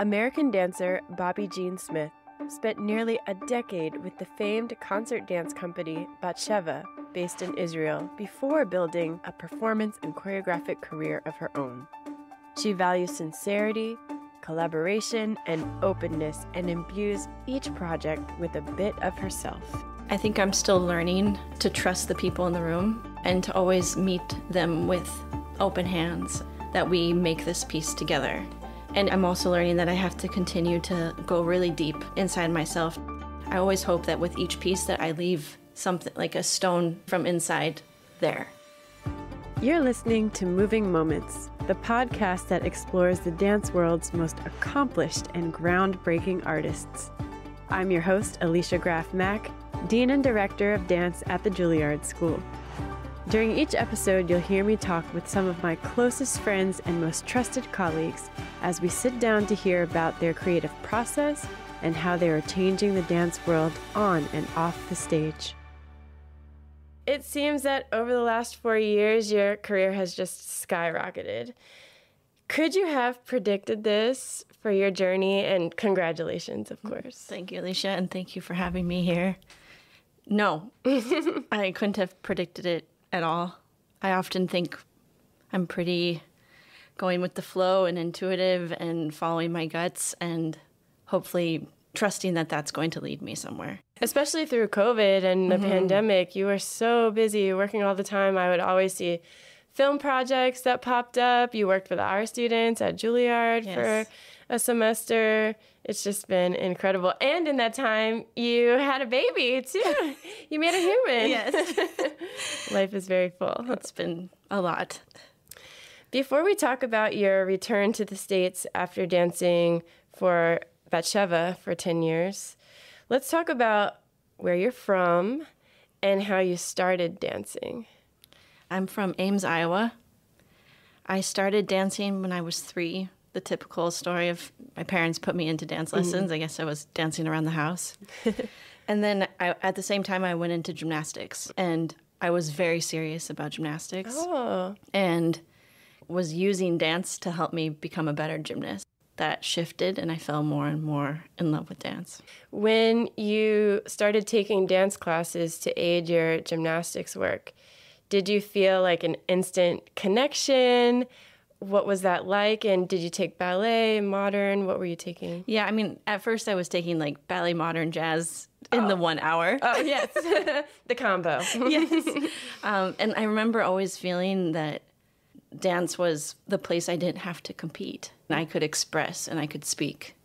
American dancer Bobby Jean Smith spent nearly a decade with the famed concert dance company Batsheva, based in Israel, before building a performance and choreographic career of her own. She values sincerity, collaboration, and openness, and imbues each project with a bit of herself. I think I'm still learning to trust the people in the room and to always meet them with open hands, that we make this piece together. And I'm also learning that I have to continue to go really deep inside myself. I always hope that with each piece that I leave something like a stone from inside there. You're listening to Moving Moments, the podcast that explores the dance world's most accomplished and groundbreaking artists. I'm your host, Alicia Graf Mack, Dean and Director of Dance at the Juilliard School. During each episode, you'll hear me talk with some of my closest friends and most trusted colleagues as we sit down to hear about their creative process and how they are changing the dance world on and off the stage. It seems that over the last 4 years, your career has just skyrocketed. Could you have predicted this for your journey? And congratulations, of course. Thank you, Alicia, and thank you for having me here. No, I couldn't have predicted it at all. I often think I'm pretty going with the flow and intuitive and following my guts and hopefully trusting that that's going to lead me somewhere. Especially through COVID and the pandemic, you were so busy working all the time. I would always see film projects that popped up. You worked with our students at Juilliard for a semester. It's just been incredible. And in that time, you had a baby, too. You made a human. Yes. Life is very full. It's been a lot. Before we talk about your return to the States after dancing for Batsheva for 10 years, let's talk about where you're from and how you started dancing. I'm from Ames, Iowa. I started dancing when I was 3. The typical story of my parents put me into dance lessons. I guess I was dancing around the house. And then at the same time, I went into gymnastics. And I was very serious about gymnastics. Oh. And was using dance to help me become a better gymnast. That shifted, and I fell more and more in love with dance. When you started taking dance classes to aid your gymnastics work, did you feel like an instant connection? What was that like? And did you take ballet, modern? What were you taking? Yeah, I mean, at first I was taking like ballet, modern, jazz in the 1 hour. Oh, yes. The combo. Yes. And I remember always feeling that dance was the place I didn't have to compete. And I could express and I could speak.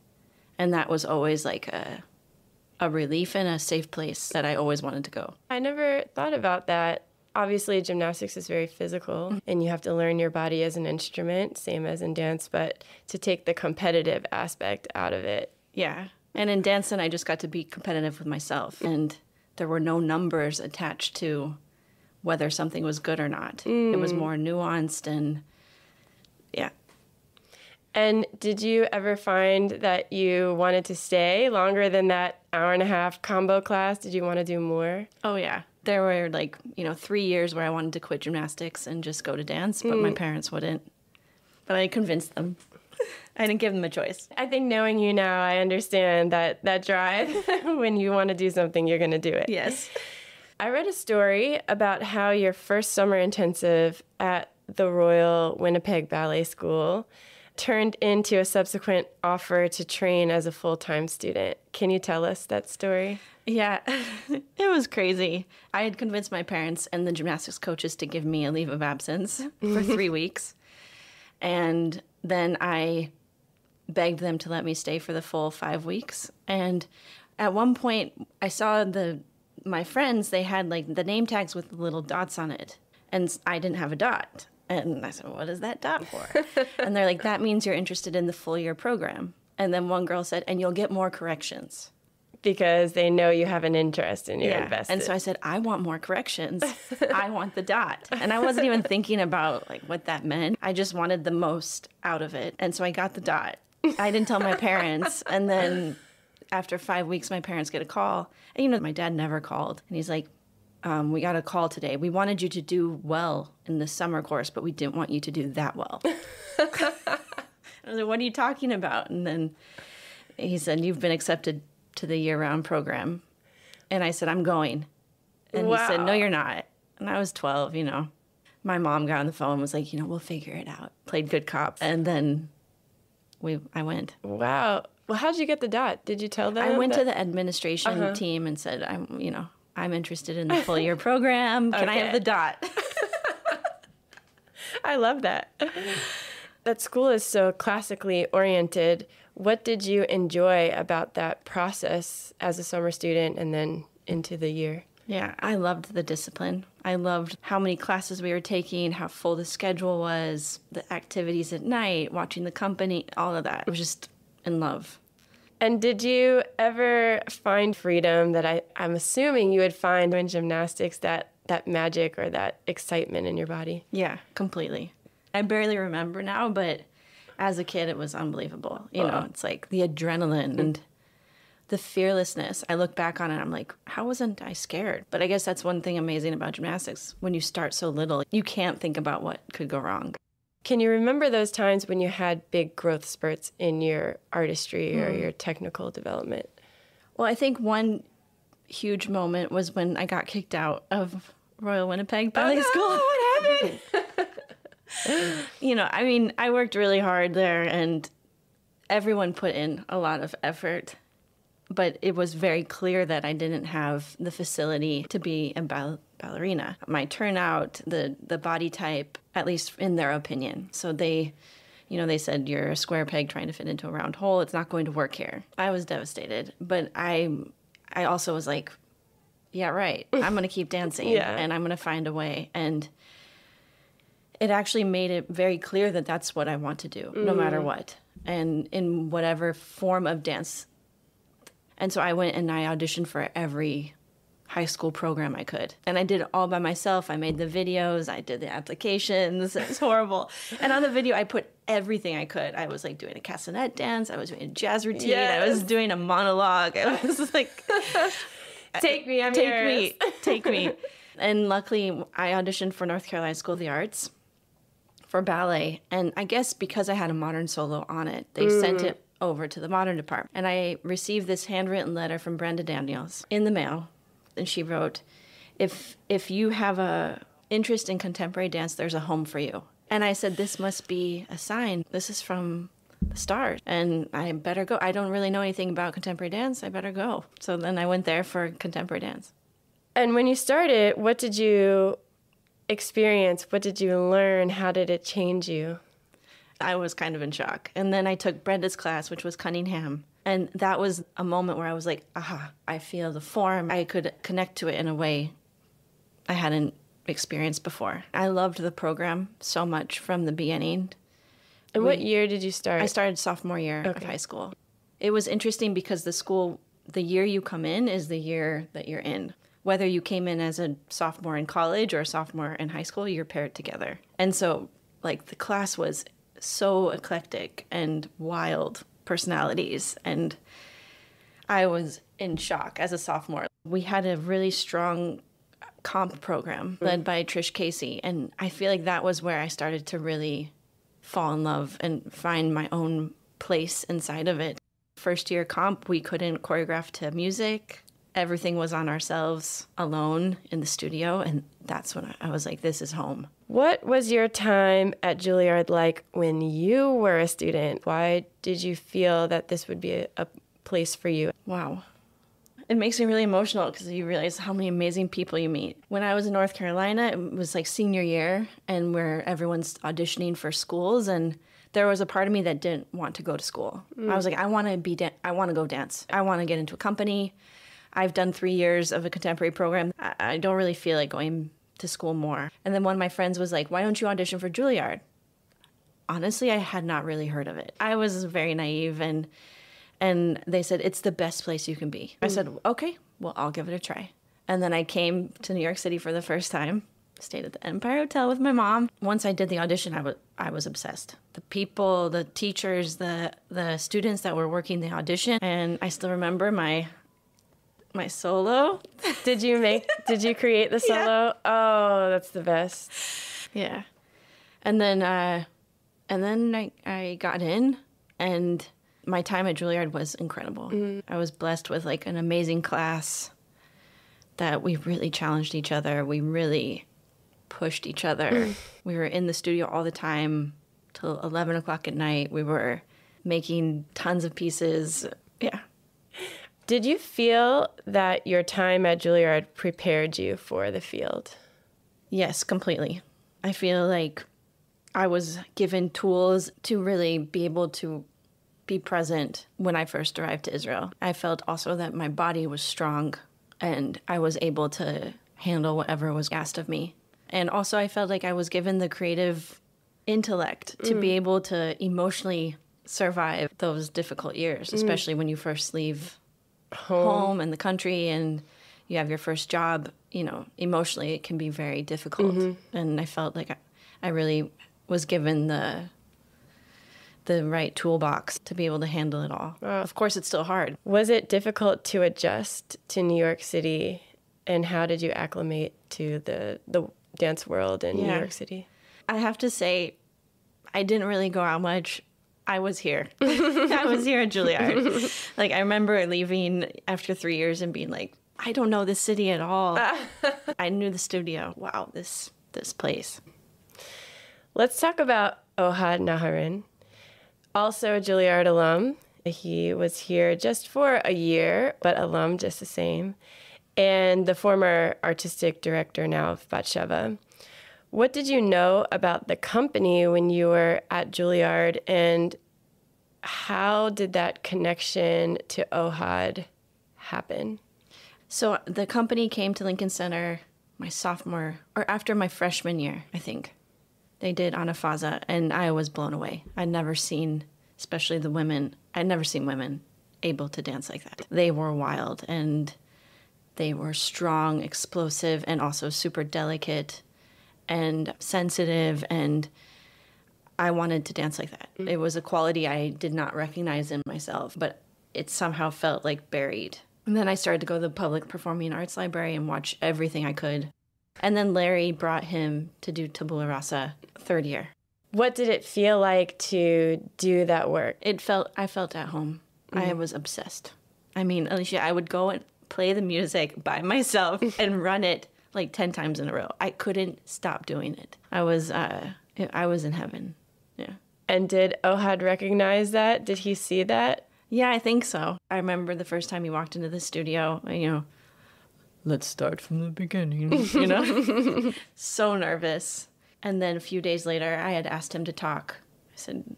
And that was always like a relief and a safe place that I always wanted to go. I never thought about that. Obviously, gymnastics is very physical, and you have to learn your body as an instrument, same as in dance, but to take the competitive aspect out of it. Yeah. And in dancing, I just got to be competitive with myself. And there were no numbers attached to whether something was good or not. It was more nuanced and, yeah. And did you ever find that you wanted to stay longer than that hour-and-a-half combo class? Did you want to do more? Oh, yeah. There were 3 years where I wanted to quit gymnastics and just go to dance, but my parents wouldn't. But I convinced them. I didn't give them a choice. I think knowing you now, I understand that drive. When you want to do something, you're going to do it. Yes. I read a story about how your first summer intensive at the Royal Winnipeg Ballet School turned into a subsequent offer to train as a full-time student. Can you tell us that story? Yeah, it was crazy. I had convinced my parents and the gymnastics coaches to give me a leave of absence for 3 weeks. And then I begged them to let me stay for the full 5 weeks. And at one point, I saw my friends, they had like the name tags with the little dots on it. And I didn't have a dot. And I said, what is that dot for? And they're like, that means you're interested in the full year program. And then one girl said, and you'll get more corrections. Because they know you have an interest and you're invested. And so I said, I want more corrections. I want the dot. And I wasn't even thinking about like what that meant. I just wanted the most out of it. And so I got the dot. I didn't tell my parents. And then after 5 weeks, my parents get a call. And my dad never called. And he's like, we got a call today. We wanted you to do well in the summer course, but we didn't want you to do that well. I was like, what are you talking about? And then he said, you've been accepted to the year-round program. And I said, I'm going. And he said, no, you're not. And I was 12, you know. My mom got on the phone and was like, you know, we'll figure it out. Played good cop. And then I went. Wow. Well, how'd you get the dot? Did you tell them? I went to the administration team and said, I'm interested in the full year program. Can I have the dot? I love that. That school is so classically oriented. What did you enjoy about that process as a summer student and then into the year? Yeah, I loved the discipline. I loved how many classes we were taking, how full the schedule was, the activities at night, watching the company, all of that. I was just in love. And did you ever find freedom that I'm assuming you would find in gymnastics, that magic or that excitement in your body? Yeah, completely. I barely remember now, but as a kid, it was unbelievable. You know, it's like the adrenaline and the fearlessness. I look back on it, I'm like, how wasn't I scared? But I guess that's one thing amazing about gymnastics. When you start so little, you can't think about what could go wrong. Can you remember those times when you had big growth spurts in your artistry or your technical development? Well, I think one huge moment was when I got kicked out of Royal Winnipeg Ballet School. What happened? You know, I mean, I worked really hard there and everyone put in a lot of effort, but it was very clear that I didn't have the facility to be a ballerina. My turnout, the body type, at least in their opinion. So they said, you're a square peg trying to fit into a round hole. It's not going to work here. I was devastated, but I also was like, yeah, right. I'm going to keep dancing and I'm going to find a way. And it actually made it very clear that that's what I want to do, no matter what, and in whatever form of dance. And so I went and I auditioned for every high school program I could. And I did it all by myself. I made the videos, I did the applications. It was horrible. And on the video, I put everything I could. I was like doing a castanet dance. I was doing a jazz routine. Yes. I was doing a monologue. I was like, take me, take me. And luckily, I auditioned for North Carolina School of the Arts for ballet. And I guess because I had a modern solo on it, they sent it over to the modern department. And I received this handwritten letter from Brenda Daniels in the mail. And she wrote, if you have a interest in contemporary dance, there's a home for you. And I said, this must be a sign. This is from the stars. And I better go. I don't really know anything about contemporary dance. I better go. So then I went there for contemporary dance. And when you started, what did you experience? What did you learn? How did it change you? I was kind of in shock. And then I took Brenda's class, which was Cunningham. And that was a moment where I was like, aha, I feel the form. I could connect to it in a way I hadn't experienced before. I loved the program so much from the beginning. And what year did you start? I started sophomore year of high school. It was interesting because the year you come in is the year that you're in. Whether you came in as a sophomore in college or a sophomore in high school, you're paired together. And so, like, the class was so eclectic and wild personalities, and I was in shock as a sophomore. We had a really strong comp program led by Trish Casey, and I feel like that was where I started to really fall in love and find my own place inside of it. First year comp, we couldn't choreograph to music. Everything was on ourselves alone in the studio, and that's when I was like, this is home. What was your time at Juilliard like when you were a student? Why did you feel that this would be a place for you? Wow. It makes me really emotional because you realize how many amazing people you meet. When I was in North Carolina, it was like senior year, and where everyone's auditioning for schools, and there was a part of me that didn't want to go to school. I was like, I want to go dance. I want to get into a company. I've done 3 years of a contemporary program. I don't really feel like going to school more. And then one of my friends was like, why don't you audition for Juilliard? Honestly, I had not really heard of it. I was very naive, and they said, it's the best place you can be. I said, okay, well, I'll give it a try. And then I came to New York City for the first time, stayed at the Empire Hotel with my mom. Once I did the audition, I was obsessed. The people, the teachers, the students that were working the audition, and I still remember my solo. Did you create the solo? Yeah. Oh, that's the best. Yeah. And then And then I got in, and my time at Juilliard was incredible. I was blessed with like an amazing class that we really challenged each other. We really pushed each other. We were in the studio all the time till 11 o'clock at night. We were making tons of pieces. Yeah. Did you feel that your time at Juilliard prepared you for the field? Yes, completely. I feel like I was given tools to really be able to be present when I first arrived to Israel. I felt also that my body was strong and I was able to handle whatever was asked of me. And also I felt like I was given the creative intellect to be able to emotionally survive those difficult years, especially when you first leave home and the country and you have your first job. You know, emotionally it can be very difficult. And I felt like I really was given the right toolbox to be able to handle it all. Of course, it's still hard. Was it difficult to adjust to New York City, and how did you acclimate to the dance world in New York City? I have to say, I didn't really go out much. I was here. I was here at Juilliard. Like, I remember leaving after 3 years and being like, I don't know this city at all. I knew the studio. Wow, this place. Let's talk about Ohad Naharin, also a Juilliard alum. He was here just for a year, but alum just the same, and the former artistic director now of Batsheva. What did you know about the company when you were at Juilliard, and how did that connection to Ohad happen? So the company came to Lincoln Center my sophomore, or after my freshman year, I think. They did Anafaza, and I was blown away. I'd never seen, especially the women, I'd never seen women able to dance like that. They were wild, and they were strong, explosive, and also super delicate and sensitive, and I wanted to dance like that. It was a quality I did not recognize in myself, but it somehow felt like buried. And then I started to go to the Public Performing Arts Library and watch everything I could. And then Larry brought him to do Tabula Rasa third year. What did it feel like to do that work? I felt at home. I was obsessed. I mean, Alicia, I would go and play the music by myself and run it like 10 times in a row. I couldn't stop doing it. I was in heaven. Yeah. And did Ohad recognize that? Did he see that? Yeah, I think so. I remember the first time he walked into the studio, let's start from the beginning, So nervous. And then a few days later, I had asked him to talk. I said,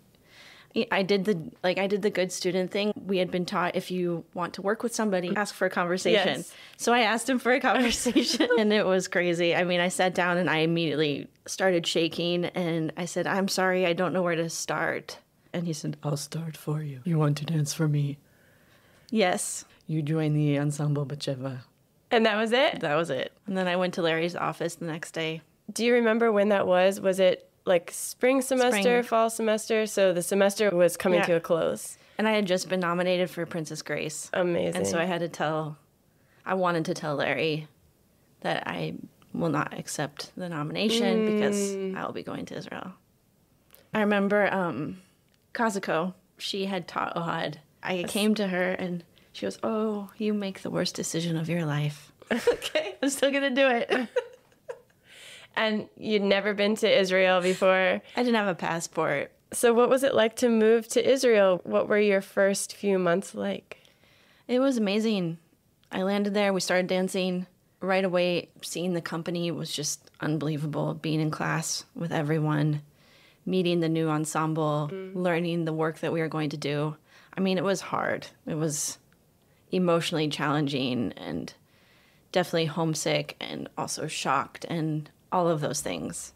I did the good student thing. We had been taught if you want to work with somebody, ask for a conversation. Yes. So I asked him for a conversation, and it was crazy. I mean, I sat down and I immediately started shaking, and I said, I'm sorry, I don't know where to start. And he said, I'll start for you. You want to dance for me? Yes. You join the Ensemble Batsheva. And that was it? That was it. And then I went to Larry's office the next day. Do you remember when that was? Was it like spring semester, fall semester? So the semester was coming to a close. And I had just been nominated for Princess Grace. Amazing. And so I wanted to tell Larry that I will not accept the nomination because I will be going to Israel. I remember Kazuko, she had taught Ohad. I came to her and she goes, oh, you make the worst decision of your life. Okay, I'm still going to do it. And you'd never been to Israel before? I didn't have a passport. So what was it like to move to Israel? What were your first few months like? It was amazing. I landed there. We started dancing. Right away, seeing the company was just unbelievable. Being in class with everyone, meeting the new ensemble, learning the work that we were going to do. I mean, it was hard. It was emotionally challenging and definitely homesick and also shocked and all of those things.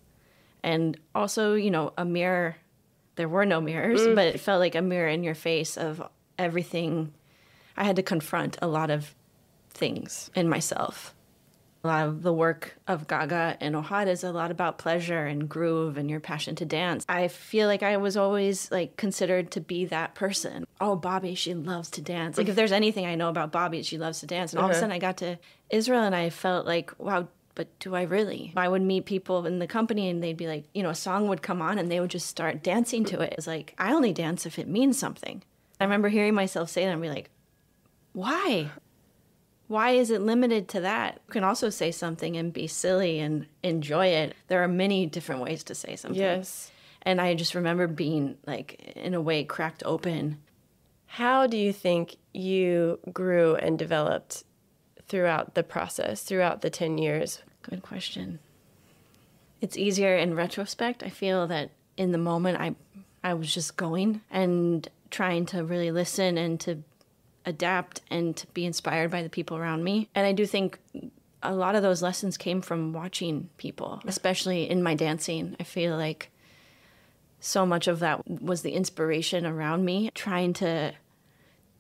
And also, a mirror. There were no mirrors, but it felt like a mirror in your face of everything. I had to confront a lot of things in myself. A lot of the work of Gaga and Ohad is a lot about pleasure and groove and your passion to dance. I feel like I was always considered to be that person. Oh, Bobby, she loves to dance. Like if there's anything I know about Bobby, she loves to dance. And all of a sudden I got to Israel and I felt like, wow, but do I really? I would meet people in the company and they'd be like, you know, a song would come on and they would just start dancing to it. It's like, I only dance if it means something. I remember hearing myself say that and be like, why? Why is it limited to that? You can also say something and be silly and enjoy it. There are many different ways to say something. Yes. And I just remember being, like, in a way, cracked open. How do you think you grew and developed throughout the process, throughout the 10 years? Good question. It's easier in retrospect. I feel that in the moment I was just going and trying to really listen and to adapt and to be inspired by the people around me. And I do think a lot of those lessons came from watching people, especially in my dancing. I feel like so much of that was the inspiration around me, trying to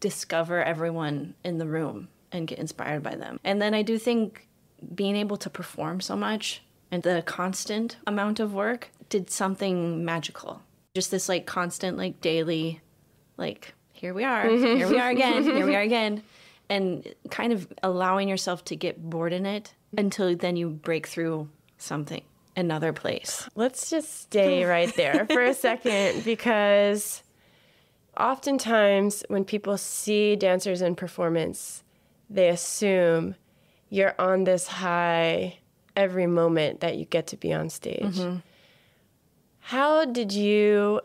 discover everyone in the room and get inspired by them. And then I do think being able to perform so much and the constant amount of work did something magical. Just this like constant, like daily, like, here we are again, here we are again. And kind of allowing yourself to get bored in it until then you break through something, another place. Let's just stay right there for a second, because oftentimes when people see dancers in performance, they assume you're on this high every moment that you get to be on stage. Mm-hmm. How did you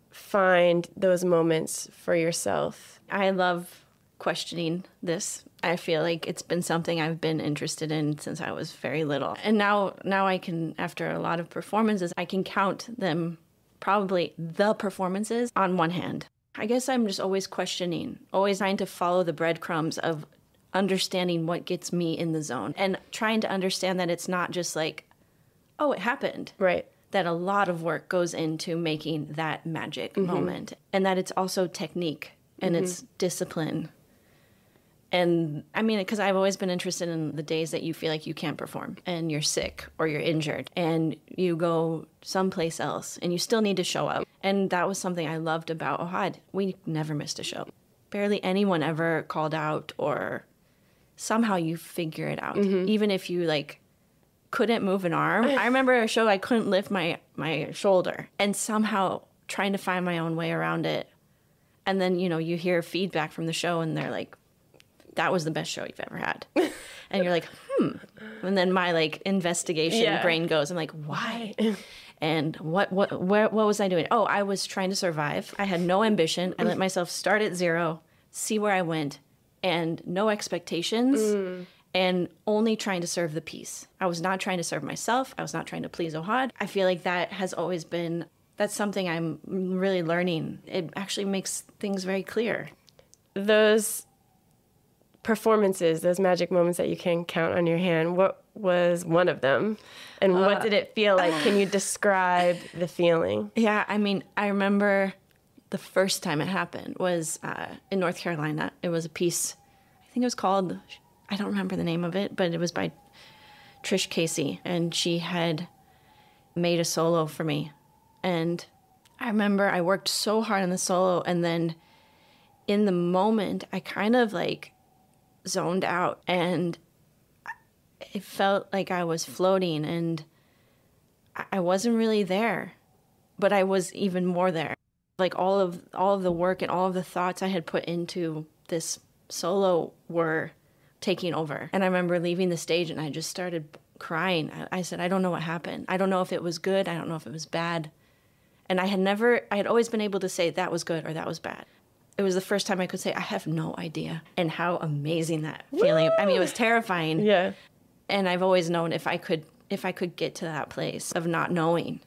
find those moments for yourself? I love questioning this. I feel like it's been something I've been interested in since I was very little. And now I can, after a lot of performances, I can count them, probably the performances, on one hand. I guess I'm just always questioning, always trying to follow the breadcrumbs of understanding what gets me in the zone and trying to understand that it's not just like, oh, it happened. Right. That a lot of work goes into making that magic moment, and that it's also technique and it's discipline. And I mean, because I've always been interested in the days that you feel like you can't perform and you're sick or you're injured and you go someplace else and you still need to show up. And that was something I loved about Ohad. We never missed a show. Barely anyone ever called out, or somehow you figure it out. Even if you like couldn't move an arm. I remember a show I couldn't lift my shoulder and somehow trying to find my own way around it. And then, you know, you hear feedback from the show and they're like, that was the best show you've ever had. And you're like, And then my like investigation brain goes, I'm like, why? And what was I doing? Oh, I was trying to survive. I had no ambition. I let myself start at zero, see where I went, and no expectations. And only trying to serve the piece. I was not trying to serve myself. I was not trying to please Ohad. I feel like that has always been, that's something I'm really learning. It actually makes things very clear. Those performances, those magic moments that you can count on your hand, what was one of them? And what did it feel like? Can you describe the feeling? Yeah, I mean, I remember the first time it happened was in North Carolina. It was a piece, I think it was called, I don't remember the name of it, but it was by Trish Casey, and she had made a solo for me. And I remember I worked so hard on the solo, and then in the moment, I kind of like zoned out, and it felt like I was floating, and I wasn't really there, but I was even more there. Like all of the work and all of the thoughts I had put into this solo were taking over. And I remember leaving the stage and I just started crying. I said, I don't know what happened. I don't know if it was good. I don't know if it was bad. And I had always been able to say that was good or that was bad. It was the first time I could say, I have no idea. And how amazing that feeling. I mean, it was terrifying. Yeah. And I've always known if I could get to that place of not knowing,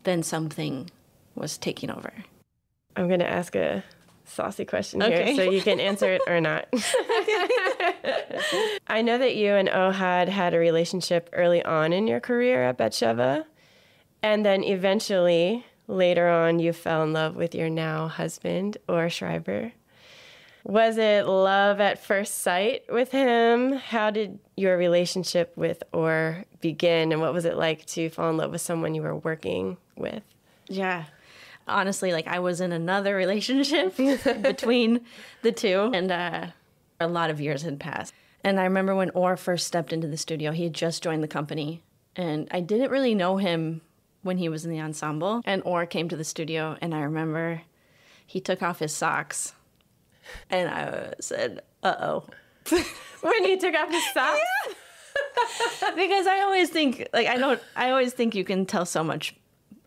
then something was taking over. I'm going to ask a saucy question here, so you can answer it or not. I know that you and Ohad had a relationship early on in your career at Batsheva, and then eventually, later on, you fell in love with your now husband, Or Schreiber. Was it love at first sight with him? How did your relationship with Or begin, and what was it like to fall in love with someone you were working with? Yeah. Honestly, like I was in another relationship between the two, and a lot of years had passed. And I remember when Orr first stepped into the studio, he had just joined the company. And I didn't really know him when he was in the ensemble. And Orr came to the studio, and I remember he took off his socks. And I said, uh-oh. When he took off his socks? Yeah. Because I always think, I always think you can tell so much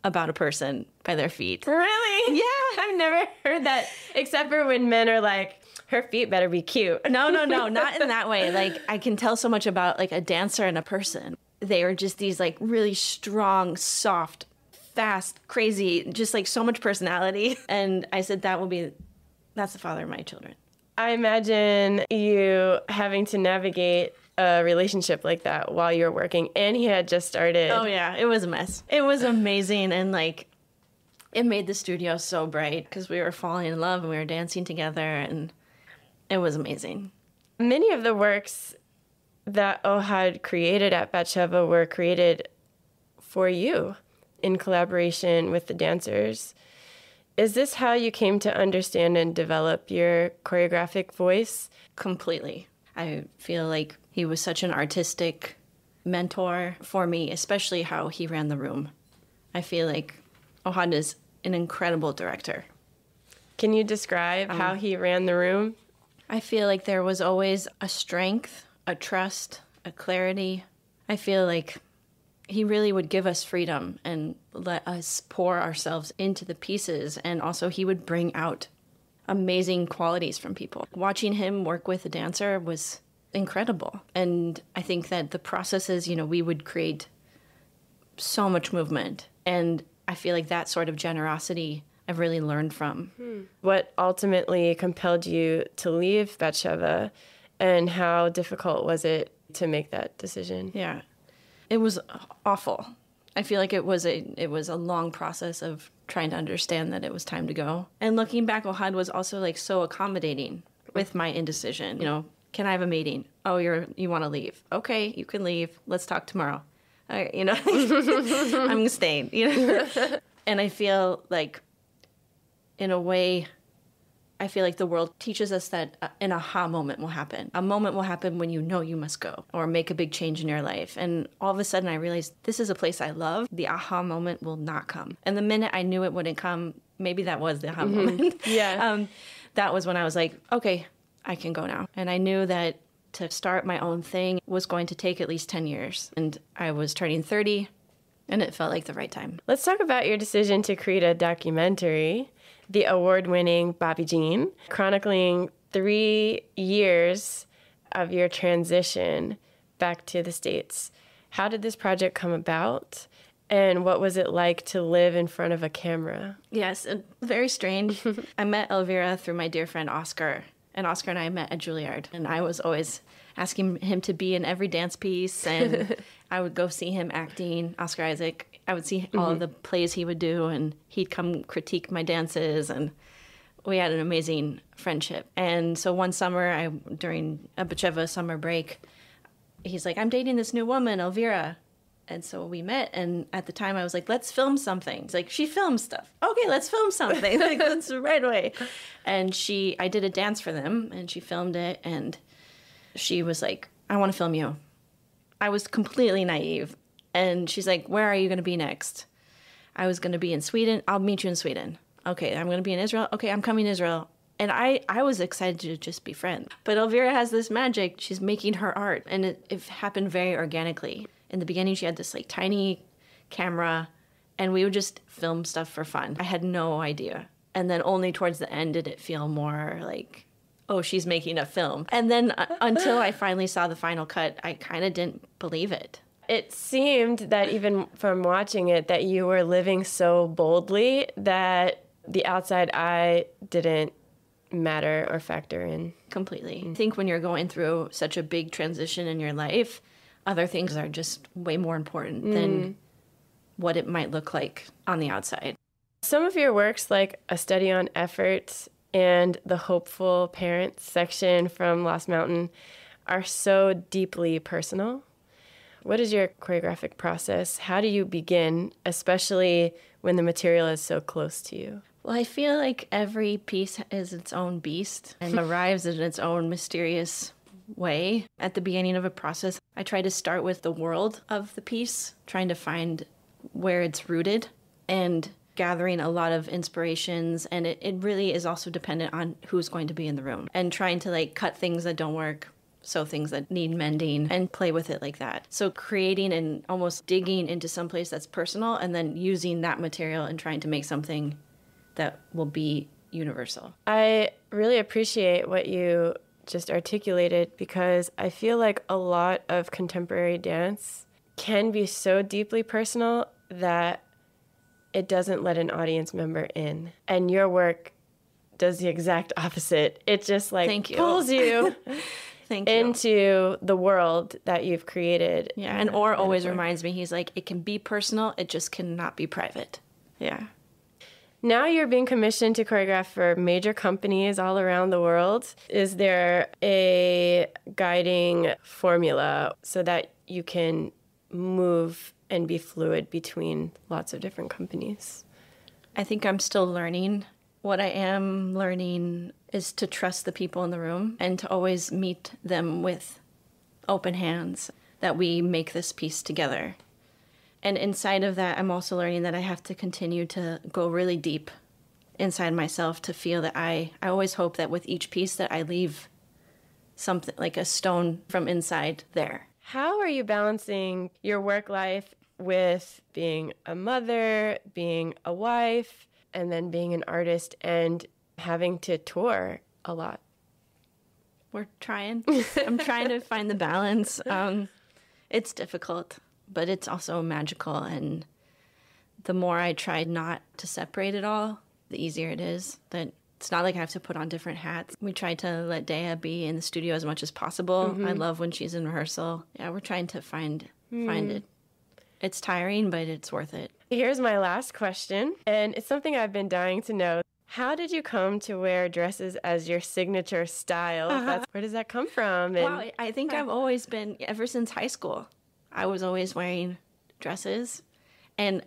about a person by their feet. Really? Yeah. I've never heard that, except for when men are like, her feet better be cute. No, not in that way. Like, I can tell so much about, like, a dancer and a person. They are just these, like, really strong, soft, fast, crazy, just, like, so much personality. And I said, that's the father of my children. I imagine you having to navigate a relationship like that while you were working, and he had just started. Oh, yeah. It was a mess. It was amazing, and, like, it made the studio so bright because we were falling in love and we were dancing together, and it was amazing. Many of the works that Ohad created at Batsheva were created for you in collaboration with the dancers. Is this how you came to understand and develop your choreographic voice? Completely. I feel like he was such an artistic mentor for me, especially how he ran the room. I feel like Ohad is an incredible director. Can you describe how he ran the room? I feel like there was always a strength, a trust, a clarity. I feel like he really would give us freedom and let us pour ourselves into the pieces. And also he would bring out amazing qualities from people. Watching him work with a dancer was incredible. And I think that the processes, we would create so much movement. And I feel like that sort of generosity I've really learned from. What ultimately compelled you to leave Batsheva, and how difficult was it to make that decision? Yeah. It was awful. I feel like it was a long process of trying to understand that it was time to go. And looking back, Ohad was also like so accommodating with my indecision. Can I have a meeting? Oh, you want to leave? Okay, you can leave. Let's talk tomorrow. All right, I'm staying. And I feel like, in a way, I feel like the world teaches us that an aha moment will happen. A moment will happen when you know you must go or make a big change in your life. And all of a sudden I realized this is a place I love. The aha moment will not come. And the minute I knew it wouldn't come, maybe that was the aha moment. Yeah. That was when I was like, okay, I can go now. And I knew that to start my own thing was going to take at least 10 years. And I was turning 30, and it felt like the right time. Let's talk about your decision to create a documentary, the award-winning Bobby Jean, chronicling 3 years of your transition back to the States. How did this project come about, and what was it like to live in front of a camera? Yes, very strange. I met Elvira through my dear friend Oscar, and Oscar and I met at Juilliard, and I was always asking him to be in every dance piece, and I would go see him acting, Oscar Isaac. I would see all of the plays he would do, and he'd come critique my dances, and we had an amazing friendship. And so one summer, during a Batsheva summer break, he's like, I'm dating this new woman, Elvira. And so we met, and at the time I was like, let's film something. He's like, she films stuff. Okay, let's film something. Like, that's right away. And I did a dance for them, and she filmed it, and she was like, I want to film you. I was completely naive. And she's like, where are you going to be next? I was going to be in Sweden. I'll meet you in Sweden. Okay, I'm going to be in Israel. Okay, I'm coming to Israel. And I was excited to just be friends. But Elvira has this magic. She's making her art, and it happened very organically. In the beginning, she had this like tiny camera, and we would just film stuff for fun. I had no idea. And then only towards the end did it feel more like, oh, she's making a film. And then until I finally saw the final cut, I kind of didn't believe it. It seemed that even from watching it, that you were living so boldly that the outside eye didn't matter or factor in. Completely. I think when you're going through such a big transition in your life, other things are just way more important than what it might look like on the outside. Some of your works, like A Study on Effort and the Hopeful Parents section from Lost Mountain, are so deeply personal. What is your choreographic process? How do you begin, especially when the material is so close to you? Well, I feel like every piece is its own beast and arrives at its own mysterious way. At the beginning of a process, I try to start with the world of the piece, trying to find where it's rooted and gathering a lot of inspirations. And it really is also dependent on who's going to be in the room and trying to like cut things that don't work, sew things that need mending, and play with it like that. So creating and almost digging into some place that's personal and then using that material and trying to make something that will be universal. I really appreciate what you just articulated, because I feel like a lot of contemporary dance can be so deeply personal that it doesn't let an audience member in. And your work does the exact opposite. It just like pulls you into the world that you've created. Yeah, and Orr always reminds me, he's like, it can be personal, it just cannot be private. Yeah. Now you're being commissioned to choreograph for major companies all around the world. Is there a guiding formula so that you can move and be fluid between lots of different companies? I think I'm still learning. What I am learning is to trust the people in the room and to always meet them with open hands, that we make this piece together. And inside of that, I'm also learning that I have to continue to go really deep inside myself to feel that I always hope that with each piece that I leave something like a stone from inside there. How are you balancing your work life with being a mother, being a wife, and then being an artist and having to tour a lot? We're trying. I'm trying to find the balance. It's difficult, but it's also magical. And the more I try not to separate it all, the easier it is. That it's not like I have to put on different hats. We try to let Dea be in the studio as much as possible. I love when she's in rehearsal. Yeah, we're trying to find it. It's tiring, but it's worth it. Here's my last question, and it's something I've been dying to know. How did you come to wear dresses as your signature style? Where does that come from? Wow, I think I've always been, ever since high school, I was always wearing dresses, and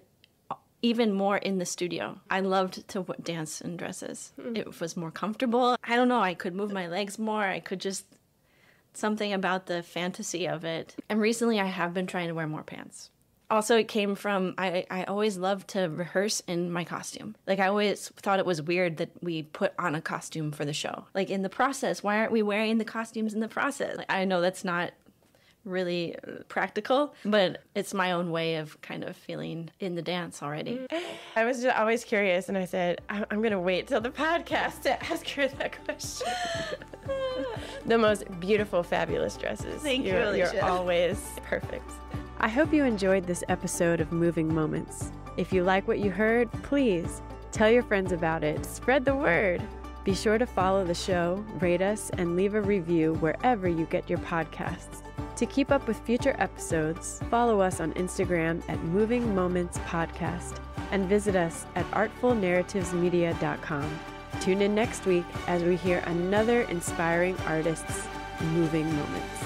even more in the studio. I loved to dance in dresses. It was more comfortable. I don't know, I could move my legs more. I could just, something about the fantasy of it. And recently I have been trying to wear more pants. Also, it came from, I always loved to rehearse in my costume. Like, I always thought it was weird that we put on a costume for the show. Like, in the process, why aren't we wearing the costumes in the process? Like, I know that's not really practical, but it's my own way of kind of feeling in the dance already. I was just always curious, and I said, I'm going to wait till the podcast to ask her that question. The most beautiful, fabulous dresses. Thank you, Alicia. You're always perfect. I hope you enjoyed this episode of Moving Moments. If you like what you heard, please tell your friends about it. Spread the word. Be sure to follow the show, rate us, and leave a review wherever you get your podcasts. To keep up with future episodes, follow us on Instagram at Moving Moments Podcast and visit us at artfulnarrativesmedia.com. Tune in next week as we hear another inspiring artist's moving moments.